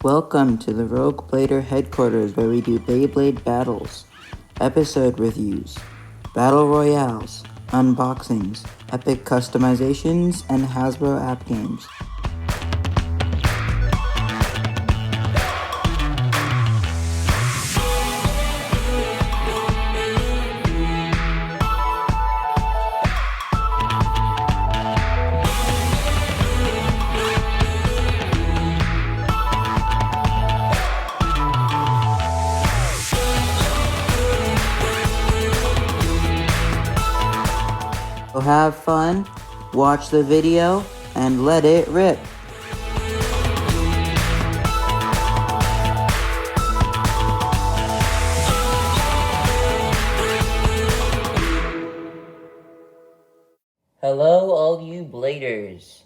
Welcome to the Rogue Blader headquarters where we do Beyblade battles, episode reviews, battle royales, unboxings, epic customizations, and Hasbro app games. So have fun, watch the video, and let it rip. Hello all you bladers.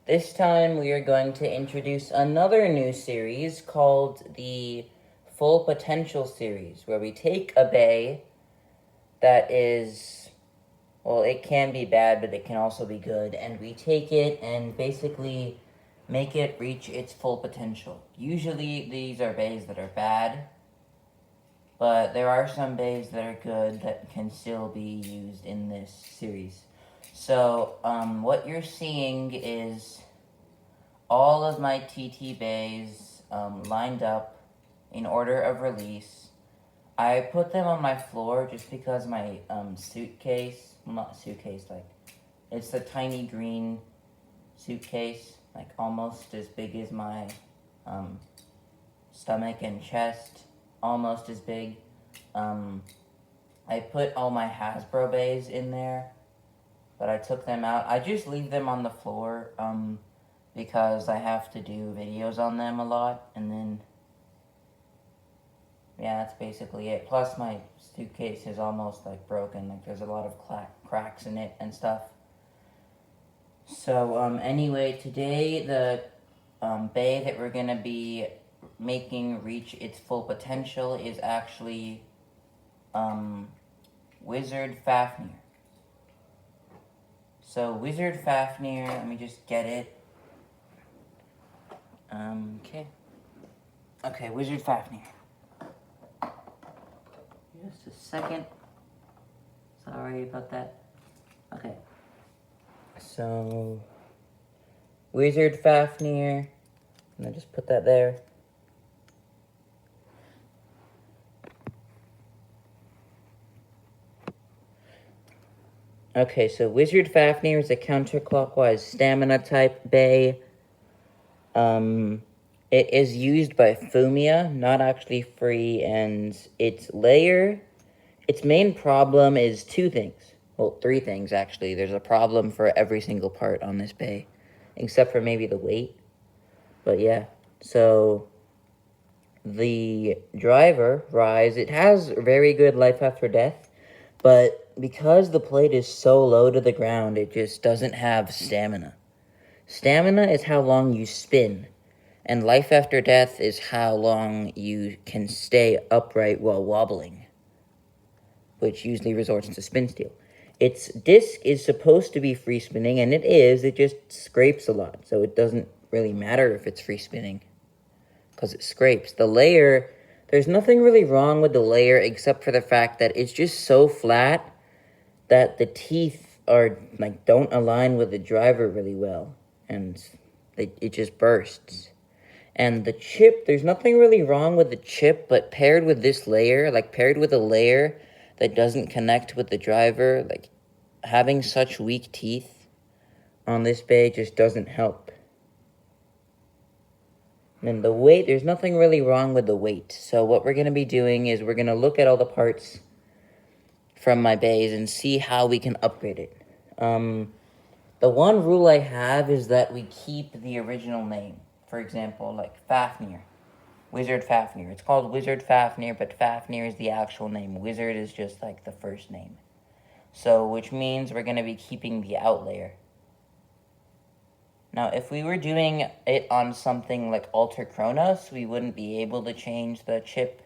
This time we are going to introduce another new series called the Full Potential series, where we take a bay that is, well, it can be bad, but it can also be good, and we take it and basically make it reach its full potential. Usually these are bays that are bad, but there are some bays that are good that can still be used in this series. So, what you're seeing is all of my TT bays lined up in order of release. I put them on my floor just because my suitcase, well, not suitcase, like, it's a tiny green suitcase, like almost as big as my stomach and chest, almost as big. I put all my Hasbro bays in there, but I took them out. I just leave them on the floor because I have to do videos on them a lot, and then yeah, that's basically it. Plus, my suitcase is almost, like, broken. Like, there's a lot of cracks in it and stuff. So, anyway, today, the bay that we're going to be making reach its full potential is actually Wizard Fafnir. So, Wizard Fafnir, let me just get it. Okay, Wizard Fafnir. Just a second. Sorry about that. Okay. So, Wizard Fafnir. And I just put that there. Okay, so Wizard Fafnir is a counterclockwise stamina type bay. It is used by Fumia, not actually free, and its main problem is two things. Well, three things, actually. There's a problem for every single part on this bay, except for maybe the weight. But yeah, so the driver, Rise, it has very good life after death, but because the plate is so low to the ground, it just doesn't have stamina. Stamina is how long you spin, and life after death is how long you can stay upright while wobbling, which usually resorts to spin steel. Its disc is supposed to be free spinning, and it is. It just scrapes a lot, so it doesn't really matter if it's free spinning, because it scrapes. The layer, there's nothing really wrong with the layer except for the fact that it's just so flat that the teeth don't align with the driver really well, and it just bursts. And the chip, there's nothing really wrong with the chip, but paired with this layer, paired with a layer that doesn't connect with the driver, having such weak teeth on this bay just doesn't help. And the weight, there's nothing really wrong with the weight. So what we're going to be doing is we're going to look at all the parts from my bays and see how we can upgrade it. The one rule I have is that we keep the original name. For example, like Fafnir. Wizard Fafnir. It's called Wizard Fafnir, but Fafnir is the actual name. Wizard is just like the first name. So, which means we're going to be keeping the out layer. Now, if we were doing it on something like Alter Chronos, we wouldn't be able to change the chip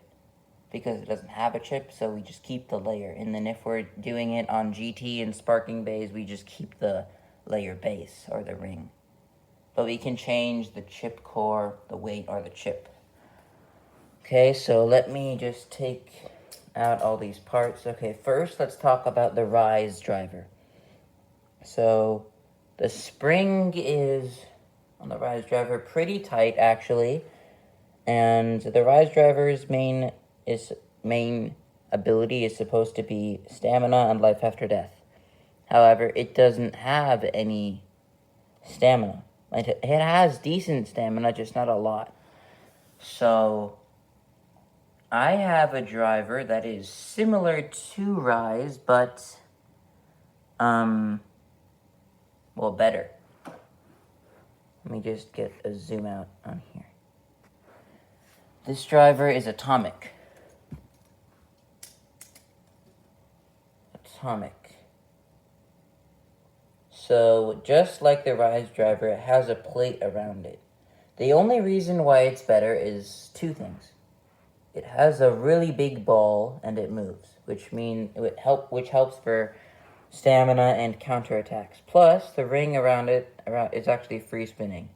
because it doesn't have a chip, so we just keep the layer. And then if we're doing it on GT and Sparking bays, we just keep the layer base or the ring. But we can change the chip core, the weight, or the chip. Okay, so let me just take out all these parts. Okay, first let's talk about the rise driver. So the spring is on the rise driver pretty tight actually, and the rise driver's main ability is supposed to be stamina and life after death. However, it doesn't have any stamina. It has decent stamina, just not a lot. So I have a driver that is similar to Rise, but well, better. Let me just get a zoom out on here. This driver is atomic. So just like the Rise driver, it has a plate around it. The only reason why it's better is two things. It has a really big ball and it moves, which helps for stamina and counterattacks. Plus, the ring around it is actually free spinning.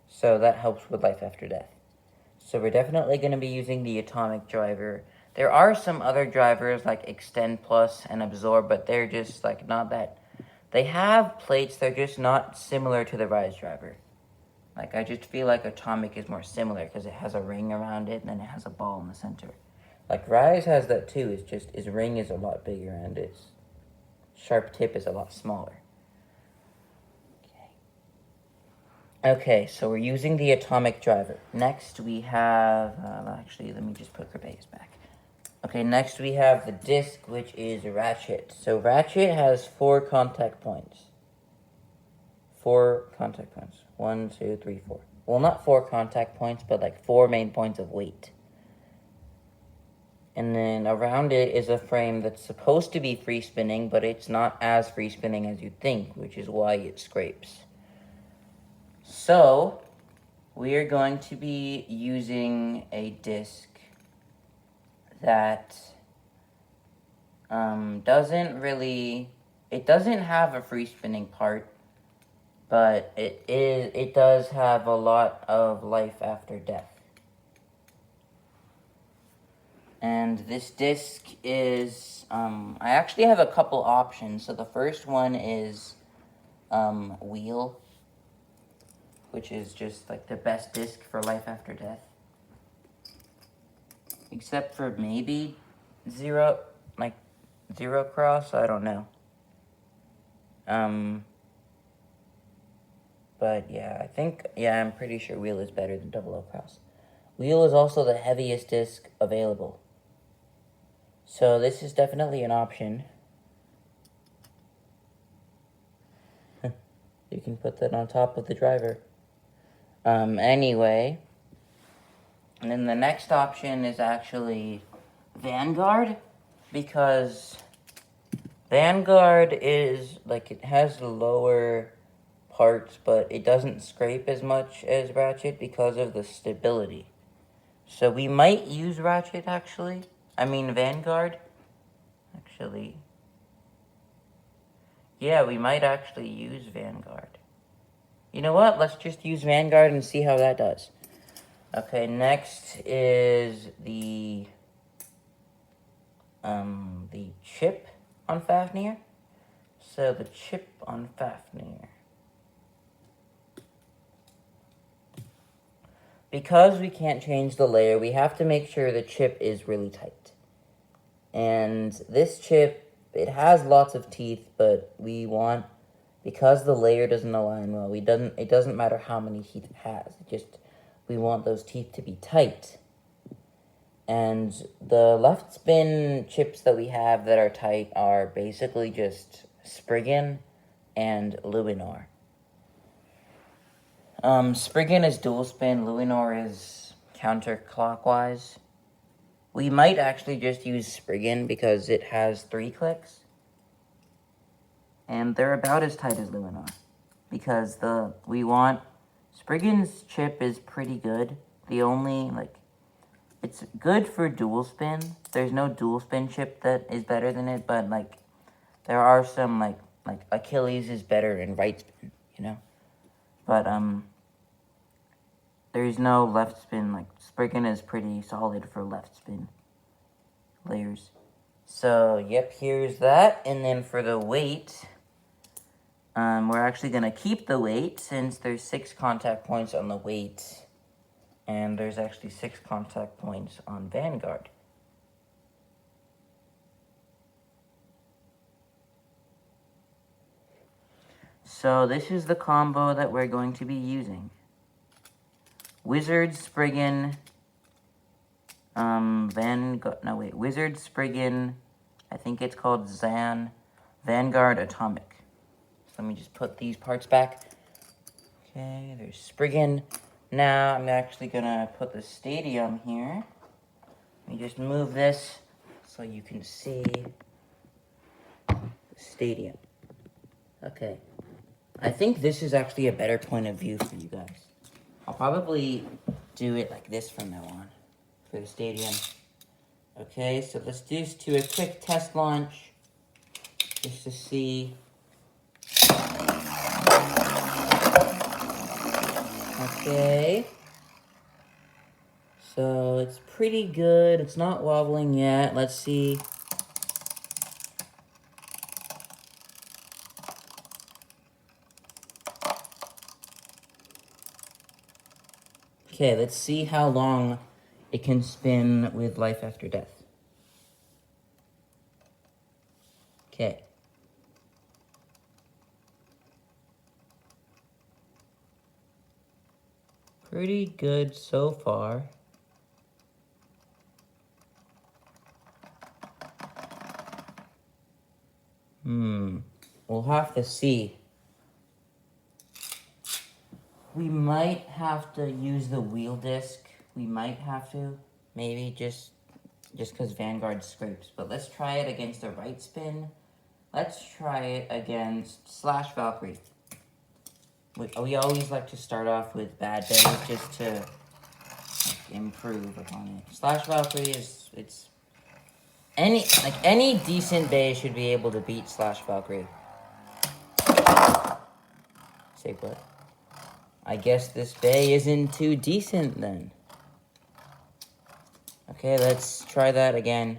So that helps with life after death. So we're definitely going to be using the atomic driver. There are some other drivers like Extend Plus and Absorb, but they're just like not that. They have plates, they're just not similar to the Rise driver. Like, I just feel like Atomic is more similar because it has a ring around it and then it has a ball in the center. Like, Rise has that too, it's just its ring is a lot bigger and its sharp tip is a lot smaller. Okay, so we're using the Atomic driver. Next we have, actually, let me just put Gervais back. Okay, next we have the disc, which is Ratchet. So Ratchet has 4 contact points. 4 contact points. 1, 2, 3, 4. Well, not 4 contact points, but like 4 main points of weight. And then around it is a frame that's supposed to be free spinning, but it's not as free spinning as you'd think, which is why it scrapes. So, we are going to be using a disc that doesn't have a free spinning part, but it does have a lot of life after death. And this disc is, I actually have a couple options. So the first one is Wheel, which is just like the best disc for life after death. Except for maybe Zero Cross, I don't know. But yeah, I'm pretty sure Wheel is better than Double O Cross. Wheel is also the heaviest disc available. So this is definitely an option. You can put that on top of the driver. Anyway. And then the next option is actually Vanguard. Because Vanguard is, like, it has lower parts, but it doesn't scrape as much as Ratchet because of the stability. So we might use Ratchet, Vanguard. Yeah, we might actually use Vanguard. You know what? Let's just use Vanguard and see how that does. Okay, next is the chip on Fafnir. So the chip on Fafnir. Because we can't change the layer, we have to make sure the chip is really tight. And this chip, it has lots of teeth, but because the layer doesn't align well, it doesn't matter how many teeth it has. We want those teeth to be tight. And the left spin chips that we have that are tight are basically just Spriggan and Luinor. Spriggan is dual spin, Luinor is counterclockwise. We might actually just use Spriggan because it has 3 clicks. And they're about as tight as Luinor. Because Spriggan's chip is pretty good. It's good for dual spin. There's no dual spin chip that is better than it, but there are some like Achilles is better in right spin, you know? But there's no left spin. Like, Spriggan is pretty solid for left spin layers. So, yep, here's that. And then for the weight, we're actually going to keep the weight since there's 6 contact points on the weight. And there's actually 6 contact points on Vanguard. So this is the combo that we're going to be using. Wizard, Spriggan, Wizard, Spriggan, I think it's called Zan, Vanguard, Atomic. So let me just put these parts back. Okay, there's Spriggan. Now I'm actually gonna put the stadium here. Let me just move this so you can see the stadium. Okay. I think this is actually a better point of view for you guys. I'll probably do it like this from now on for the stadium. Okay, so let's just do a quick test launch just to see. Okay. So it's pretty good. It's not wobbling yet. Let's see. Okay, let's see how long it can spin with life after death. Okay. Pretty good so far. We'll have to see. We might have to use the wheel disc. We might have to. Maybe just because Vanguard scrapes. But let's try it against a right spin. Let's try it against Slash Valkyrie. We always like to start off with bad bays just to improve upon it. Slash Valkyrie it's any decent bay should be able to beat Slash Valkyrie. Say what? I guess this bay isn't too decent then. Okay, let's try that again.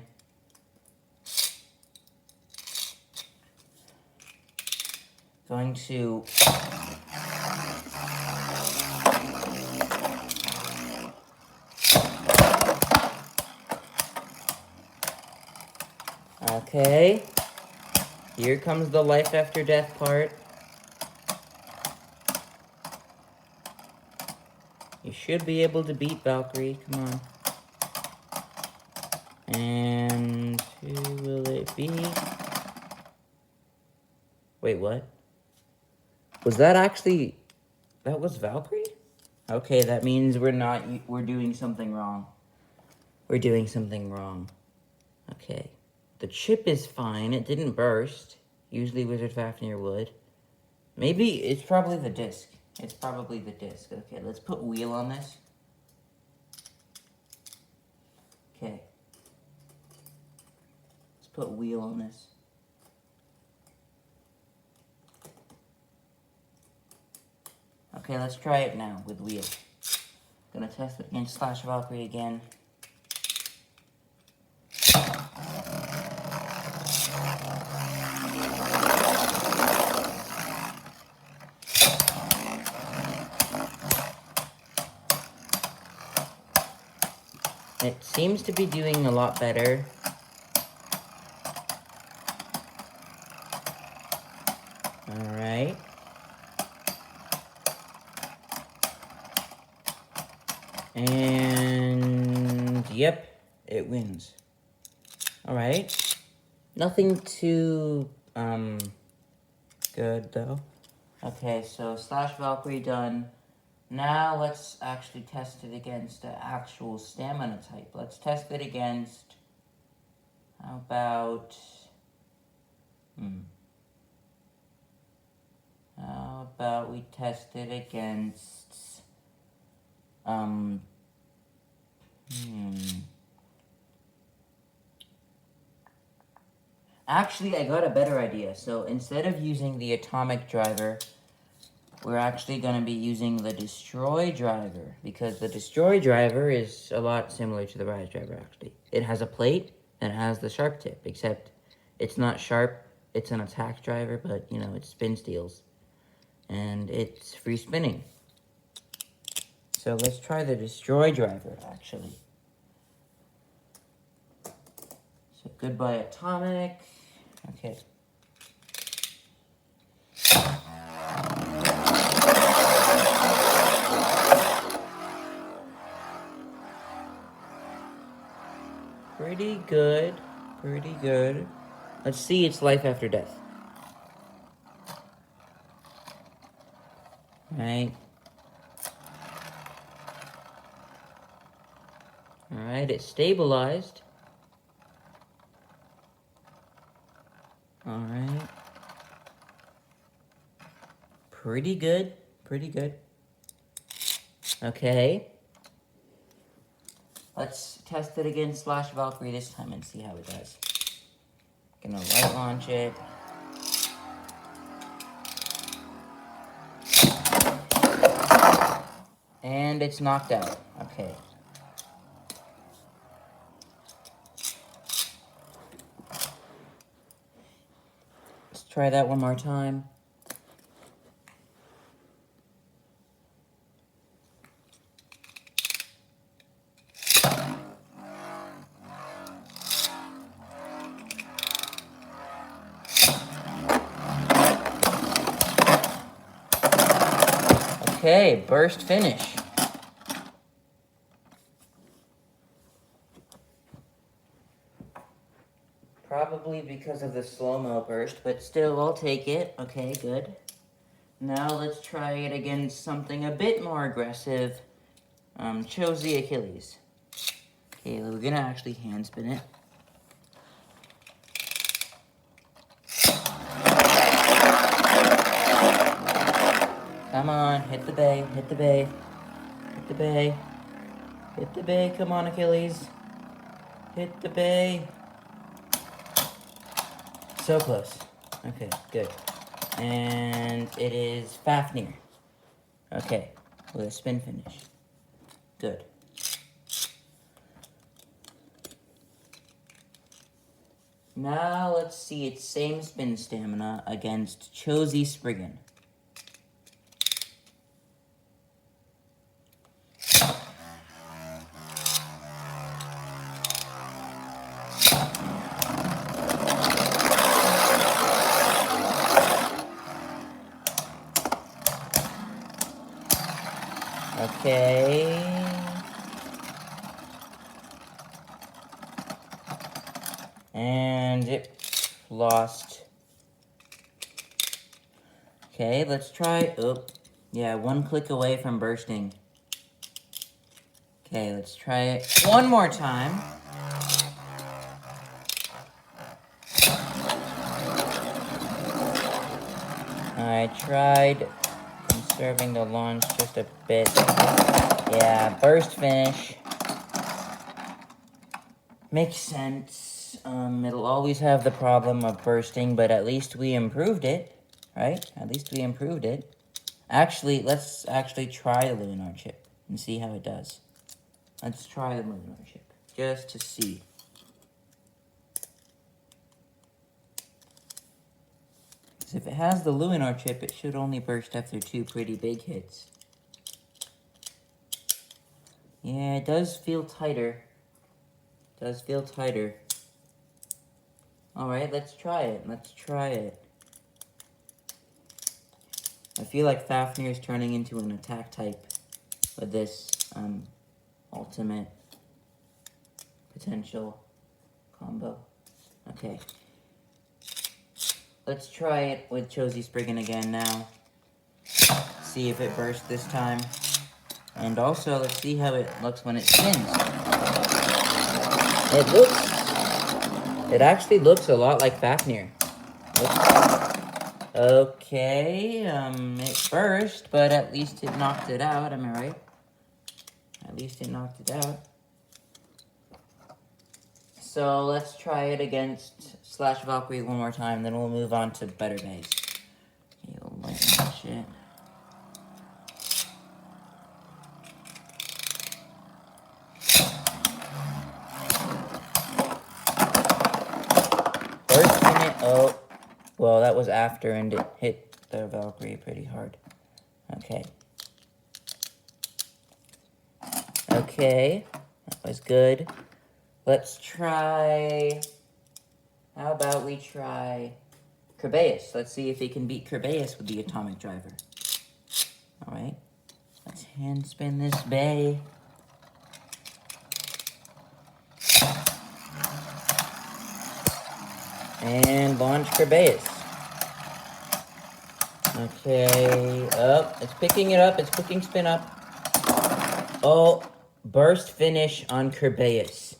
Going to... Okay. Here comes the life after death part. You should be able to beat Valkyrie. Come on. And who will it be? Wait, what? Was that actually... That was Valkyrie? Okay, that means we're doing something wrong. We're doing something wrong. Okay. The chip is fine. It didn't burst. Usually Wizard Fafnir would. Maybe it's probably the disc. It's probably the disc. Okay, let's put wheel on this. Okay. Let's put wheel on this. Okay, let's try it now with wheel. Gonna test it against Slash Valkyrie again. It seems to be doing a lot better. Alright. And yep, it wins. Alright. Nothing too good though. Okay, so Slash Valkyrie done. Now let's actually test it against the actual stamina type. Let's test it against, how about, how about we test it against, Actually, I got a better idea. So instead of using the atomic driver, we're actually going to be using the Destroy driver, because the Destroy driver is a lot similar to the Rise driver, actually. It has a plate and it has the sharp tip, except it's not sharp, it's an attack driver, but, you know, it spin steals. And it's free spinning. So let's try the Destroy driver, actually. So goodbye Atomic. Okay. Pretty good. Pretty good. Let's see its life after death. Alright. Alright, it's stabilized. Alright. Pretty good. Pretty good. Okay. Let's test it against Slash Valkyrie this time and see how it does. Gonna light launch it. And it's knocked out. Okay. Let's try that one more time. Okay, burst finish. Probably because of the slow-mo burst, but still, I'll take it. Okay, good. Now let's try it against something a bit more aggressive. Chose the Achilles. Okay, we're gonna actually hand spin it. Come on, hit the bay, hit the bay, hit the bay, hit the bay, come on Achilles. Hit the bay. So close. Okay, good. And it is Fafnir. Okay, with a spin finish. Good. Now let's see its same spin stamina against Chosy Spriggan. Okay. And it lost. Okay, let's try. Oh, yeah, one click away from bursting. Okay, let's try it one more time. I tried conserving the launch just a bit. Yeah, burst finish. Makes sense. It'll always have the problem of bursting, but at least we improved it, right? At least we improved it. Actually, let's actually try the Lunar chip and see how it does. Let's try the Lunar chip, just to see. Because if it has the Lunar chip, it should only burst after 2 pretty big hits. Yeah, it does feel tighter. Does feel tighter. Alright, let's try it. Let's try it. I feel like Fafnir is turning into an attack type with this ultimate potential combo. Okay. Let's try it with Chosy Spriggan again now. See if it bursts this time. And also, let's see how it looks when it spins. It actually looks a lot like Fafnir. Okay, it burst, but at least it knocked it out, am I right? At least it knocked it out. So let's try it against Slash Valkyrie one more time, then we'll move on to better bays. Okay, we'll light that shit. Well, that was after, and it hit the Valkyrie pretty hard. Okay. Okay, that was good. Let's try... How about we try Kerbeus? Let's see if he can beat Kerbeus with the atomic driver. Alright. Let's hand spin this bay. And launch Kerbeus. Okay, it's picking it up, it's picking spin up. Oh, burst finish on Kerbeus.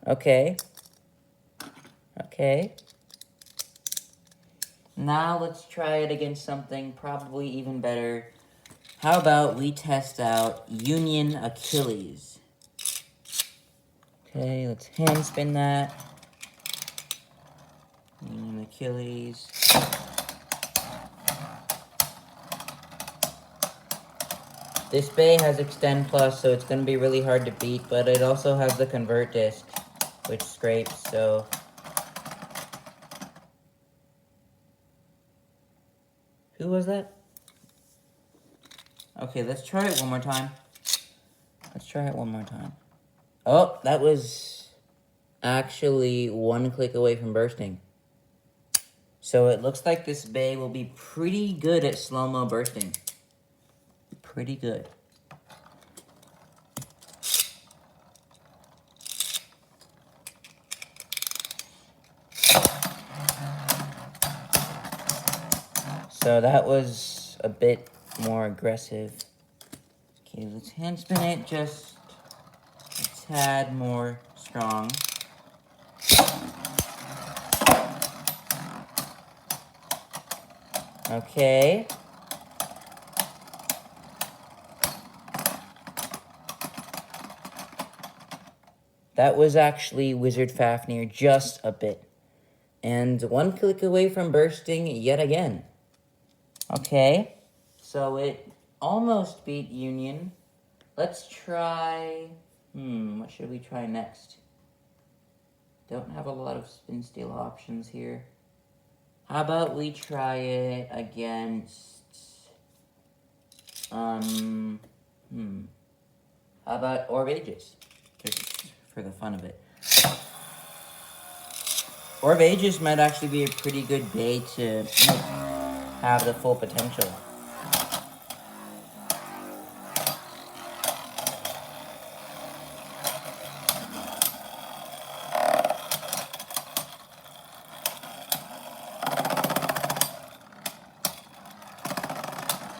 Okay. Okay. Now let's try it against something probably even better. How about we test out Union Achilles? Okay, let's hand spin that. Union Achilles. This bay has Extend Plus, so it's going to be really hard to beat, but it also has the Convert disc, which scrapes, so... Who was that? Okay, let's try it one more time. Let's try it one more time. Oh, that was actually one click away from bursting. So it looks like this bay will be pretty good at slow-mo bursting. Pretty good. So that was a bit more aggressive. Okay, let's hand spin it just a tad more strong. Okay. That was actually Wizard Fafnir just a bit. And one click away from bursting yet again. Okay. So it almost beat Union. Let's try... what should we try next? Don't have a lot of spin steal options here. How about we try it against... How about Orb Aegis? Just for the fun of it. Orb Aegis might actually be a pretty good bay to have the full potential.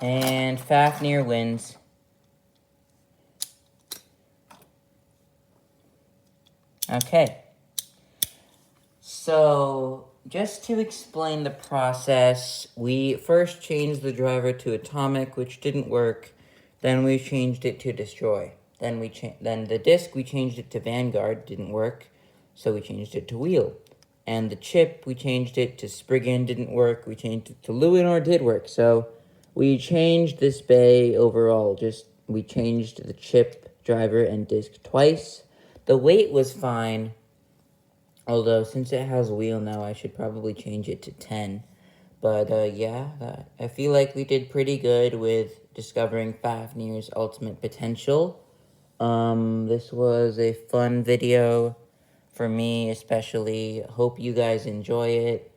And Fafnir wins. Okay. So, just to explain the process, we first changed the driver to atomic, which didn't work. Then we changed it to destroy. Then the disc, we changed it to Vanguard, didn't work. So we changed it to wheel. And the chip, we changed it to Spriggan, didn't work. We changed it to Luinor, did work. So we changed this bay overall. We changed the chip, driver, and disc twice. The weight was fine. Although, since it has wheel now, I should probably change it to 10. But, yeah, I feel like we did pretty good with discovering Fafnir's ultimate potential. This was a fun video for me, especially. Hope you guys enjoy it.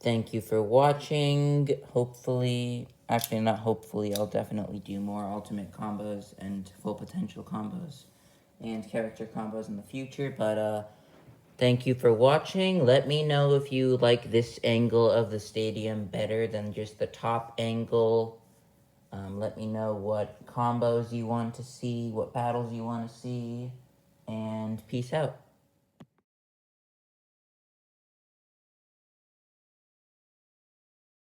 Thank you for watching. Hopefully, actually not hopefully, I'll definitely do more ultimate combos and full potential combos and character combos in the future, but, thank you for watching. Let me know if you like this angle of the stadium better than just the top angle. Let me know what combos you want to see, what battles you want to see, and peace out.